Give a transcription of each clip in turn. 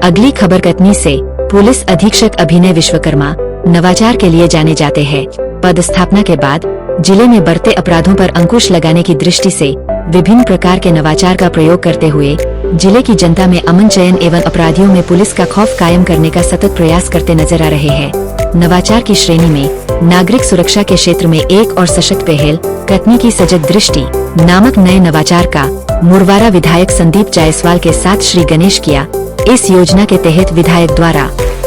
अगली खबर कटनी से। पुलिस अधीक्षक अभिनय विश्वकर्मा नवाचार के लिए जाने जाते हैं। पदस्थापना के बाद जिले में बढ़ते अपराधों पर अंकुश लगाने की दृष्टि से विभिन्न प्रकार के नवाचार का प्रयोग करते हुए जिले की जनता में अमन चयन एवं अपराधियों में पुलिस का खौफ कायम करने का सतत प्रयास करते नजर आ रहे हैं। नवाचार की श्रेणी में नागरिक सुरक्षा के क्षेत्र में एक और सशक्त पहल कटनी की सजग दृष्टि नामक नए नवाचार का मुरवारा विधायक संदीप जायसवाल के साथ श्री गणेश किया। इस योजना के तहत विधायक द्वारा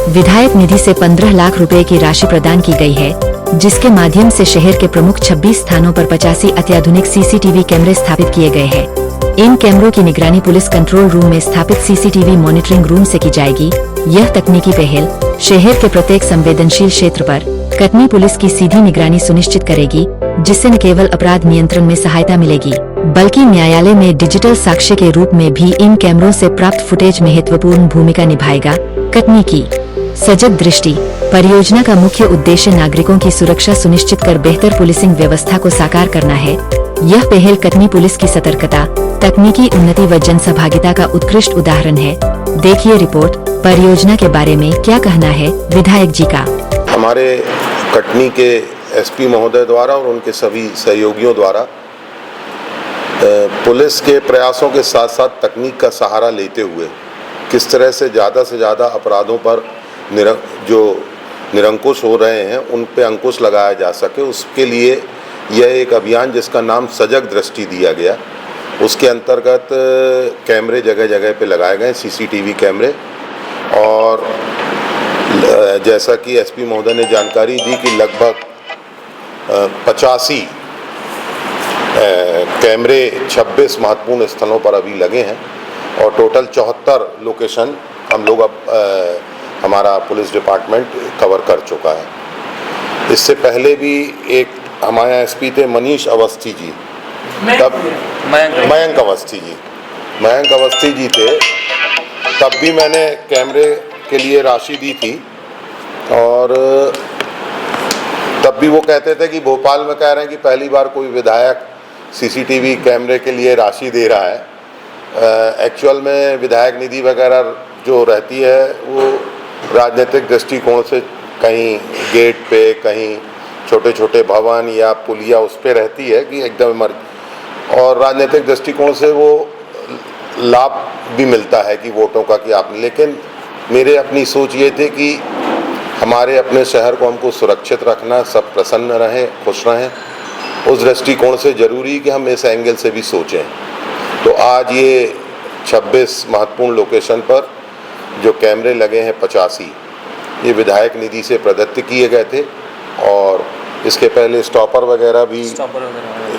विधायक निधि से 15 लाख रुपए की राशि प्रदान की गई है, जिसके माध्यम से शहर के प्रमुख 26 स्थानों पर 85 अत्याधुनिक सीसीटीवी कैमरे स्थापित किए गए हैं। इन कैमरों की निगरानी पुलिस कंट्रोल रूम में स्थापित सीसीटीवी मॉनिटरिंग रूम से की जाएगी। यह तकनीकी पहल शहर के प्रत्येक संवेदनशील क्षेत्र पर कटनी पुलिस की सीधी निगरानी सुनिश्चित करेगी, जिससे न केवल अपराध नियंत्रण में सहायता मिलेगी, बल्कि न्यायालय में डिजिटल साक्ष्य के रूप में भी इन कैमरों से प्राप्त फुटेज महत्वपूर्ण भूमिका निभाएगा। कटनी की सजग दृष्टि परियोजना का मुख्य उद्देश्य नागरिकों की सुरक्षा सुनिश्चित कर बेहतर पुलिसिंग व्यवस्था को साकार करना है। यह पहल कटनी पुलिस की सतर्कता, तकनीकी उन्नति व जनसहभागिता का उत्कृष्ट उदाहरण है। देखिए रिपोर्ट। परियोजना के बारे में क्या कहना है विधायक जी का। हमारे कटनी के एसपी महोदय द्वारा और उनके सभी सहयोगियों द्वारा पुलिस के प्रयासों के साथ साथ तकनीक का सहारा लेते हुए किस तरह से ज़्यादा अपराधों पर जो निरंकुश हो रहे हैं उन पे अंकुश लगाया जा सके, उसके लिए यह एक अभियान जिसका नाम सजग दृष्टि दिया गया। उसके अंतर्गत कैमरे जगह जगह पे लगाए गए, सीसीटीवी कैमरे, और जैसा कि एसपी महोदय ने जानकारी दी कि लगभग 85 कैमरे 26 महत्वपूर्ण स्थलों पर अभी लगे हैं और टोटल 74 लोकेशन हम लोग अब हमारा पुलिस डिपार्टमेंट कवर कर चुका है। इससे पहले भी एक हमारे एसपी थे मनीष अवस्थी जी, तब मयंक अवस्थी जी थे, तब भी मैंने कैमरे के लिए राशि दी थी और तब भी वो कहते थे कि भोपाल में कह रहे हैं कि पहली बार कोई विधायक सीसीटीवी कैमरे के लिए राशि दे रहा है। एक्चुअल में विधायक निधि वगैरह जो रहती है वो राजनीतिक दृष्टिकोण से कहीं गेट पे, कहीं छोटे छोटे भवन या पुलिया उस पे रहती है कि एकदम और राजनीतिक दृष्टिकोण से वो लाभ भी मिलता है कि वोटों का कि आपने, लेकिन मेरे अपनी सोच ये थी कि हमारे अपने शहर को हमको सुरक्षित रखना, सब प्रसन्न रहें, खुश रहें, उस दृष्टिकोण से ज़रूरी कि हम इस एंगल से भी सोचें। तो आज ये 26 महत्वपूर्ण लोकेशन पर जो कैमरे लगे हैं 85, ये विधायक निधि से प्रदत्त किए गए थे और इसके पहले स्टॉपर वगैरह भी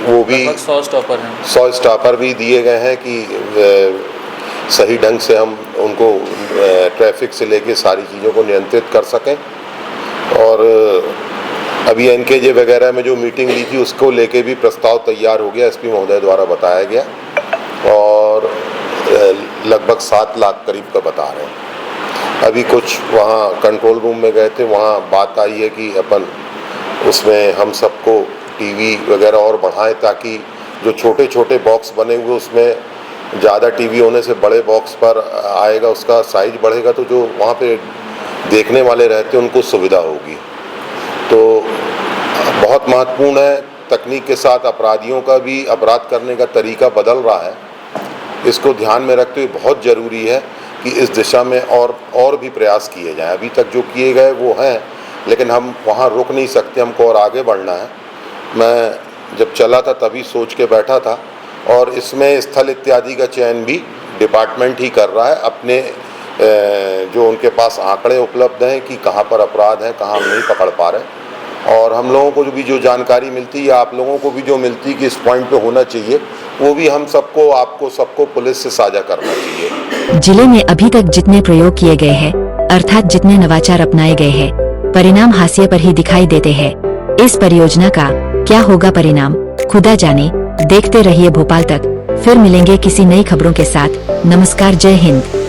वो भी 100 स्टॉपर भी दिए गए हैं कि सही ढंग से हम उनको ट्रैफिक से लेके सारी चीज़ों को नियंत्रित कर सकें। और अभी एनकेजे वगैरह में जो मीटिंग ली थी उसको लेके भी प्रस्ताव तैयार हो गया, एसपी महोदय द्वारा बताया गया और लगभग 7 लाख करीब का बता रहे हैं। अभी कुछ वहाँ कंट्रोल रूम में गए थे, वहाँ बात आई है कि अपन उसमें हम सबको टीवी वगैरह और बढ़ाएं ताकि जो छोटे छोटे बॉक्स बने हुए उसमें ज़्यादा टीवी होने से बड़े बॉक्स पर आएगा, उसका साइज बढ़ेगा तो जो वहाँ पे देखने वाले रहते हैं उनको सुविधा होगी। तो बहुत महत्वपूर्ण है, तकनीक के साथ अपराधियों का भी अपराध करने का तरीका बदल रहा है। इसको ध्यान में रखते हुए बहुत ज़रूरी है कि इस दिशा में और भी प्रयास किए जाएं। अभी तक जो किए गए वो हैं, लेकिन हम वहाँ रुक नहीं सकते, हमको और आगे बढ़ना है। मैं जब चला था तभी सोच के बैठा था और इसमें स्थल इत्यादि का चयन भी डिपार्टमेंट ही कर रहा है, अपने जो उनके पास आंकड़े उपलब्ध हैं कि कहाँ पर अपराध हैं, कहाँ हम नहीं पकड़ पा रहे, और हम लोगों को भी जो जानकारी मिलती है या आप लोगों को भी जो मिलती है कि इस पॉइंट पे होना चाहिए, वो भी हम सबको, आपको सबको पुलिस से साझा करना चाहिए। जिले में अभी तक जितने प्रयोग किए गए हैं, अर्थात जितने नवाचार अपनाए गए हैं, परिणाम हाशिए पर ही दिखाई देते हैं। इस परियोजना का क्या होगा परिणाम, खुदा जाने। देखते रहिए भोपाल तक। फिर मिलेंगे किसी नई खबरों के साथ। नमस्कार, जय हिंद।